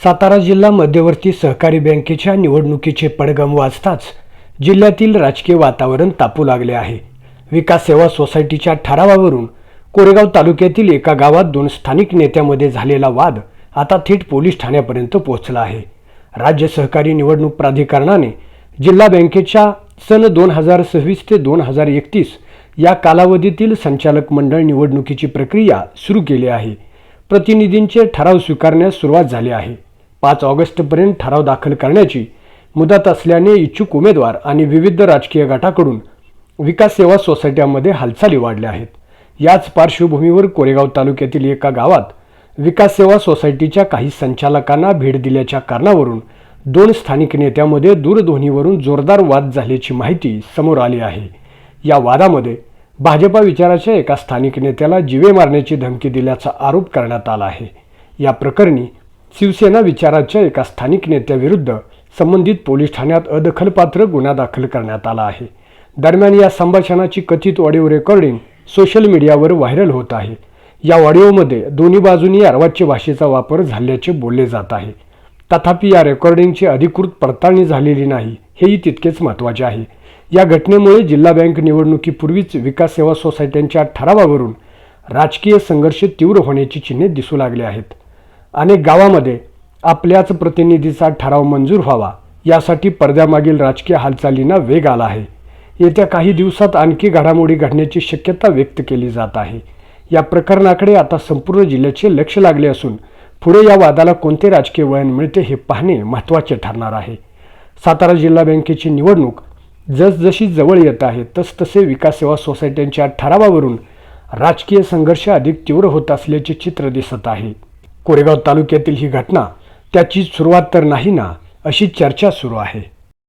सातारा जिल्हा मध्यवर्ती सहकारी बँकेच्या निवडणुकीचे पडघम वाजताच जिल्ह्यातील राजकीय वातावरण तापू लागले आहे। विकास सेवा सोसायटीच्या ठरावावरून कोरेगाव तालुक्यातील एका गावात दोन स्थानिक नेत्यांमध्ये झालेला वाद आता थेट पोलीस ठाण्यापर्यंत पोहोचला आहे। राज्य सहकारी निवडणूक प्राधिकरणाने जिल्हा बँकेच्या सन 2026 ते 2031 या कालावधीतील संचालक मंडळ निवडणुकीची प्रक्रिया सुरू केली आहे। प्रतिनिधींचे ठराव स्वीकारण्यास सुरुवात झाली आहे। 5 ऑगस्टपर्यंत ठराव दाखल करण्याची मुदत असल्याने इच्छुक उमेदवार आणि विविध राजकीय गटाकडून विकास सेवा सोसायट्यांमध्ये हालचाली वाढल्या आहेत। याच पार्श्वभूमीवर कोरेगाव तालुक्यातील एका गावात विकास सेवा सोसायटीच्या काही संचालकांना भेट दिल्याच्या कारणावरून दोन स्थानिक नेत्यांमध्ये दूरध्वनीवरून जोरदार वाद झाल्याची माहिती समोर आली आहे। या वादामध्ये भाजपा विचाराच्या एका स्थानिक नेत्याला जीवे मारण्याची धमकी दिल्याचा आरोप करण्यात आला आहे। या प्रकरणी शिवसेना विचाराच्या एका स्थानिक नेत्याविरुद्ध संबंधित पोलीस ठाण्यात अदखलपात्र गुन्हा दाखल करण्यात आला आहे। दरम्यान या संभाषणाची कथित ऑडिओ रेकॉर्डिंग सोशल मीडियावर व्हायरल होत आहे। या ऑडिओमध्ये दोन्ही बाजूंनी अर्वाच्य भाषेचा वापर झाल्याचे बोलले जात आहे। तथापि या रेकॉर्डिंगची अधिकृत पडताळणी झालेली नाही, हेही तितकेच महत्त्वाचे आहे। या घटनेमुळे जिल्हा बँक निवडणुकीपूर्वीच विकास सेवा सोसायट्यांच्या ठरावावरून राजकीय संघर्ष तीव्र होण्याची चिन्हे दिसू लागली आहेत। अनेक गावांमध्ये आपल्याच प्रतिनिधीचा ठराव मंजूर व्हावा यासाठी पडद्यामागील राजकीय हालचालींना वेग आला आहे। येत्या काही दिवसात आणखी घडामोडी घडण्याची शक्यता व्यक्त केली जात आहे। या प्रकरणाकडे आता संपूर्ण जिल्ह्याचे लक्ष लागले असून पुढे या वादाला कोणते राजकीय वळण मिळते हे पाहणे महत्त्वाचे ठरणार आहे। सातारा जिल्हा बँकेची निवडणूक जसजशी जवळ येत आहे तसतसे विकास सेवा सोसायट्यांच्या ठरावावरून राजकीय संघर्ष अधिक तीव्र होत असल्याचे चित्र दिसत आहे। कोरेगाव तालुक्यातील ही घटना त्याची सुरुवात तर नाही ना, अशी चर्चा सुरू आहे।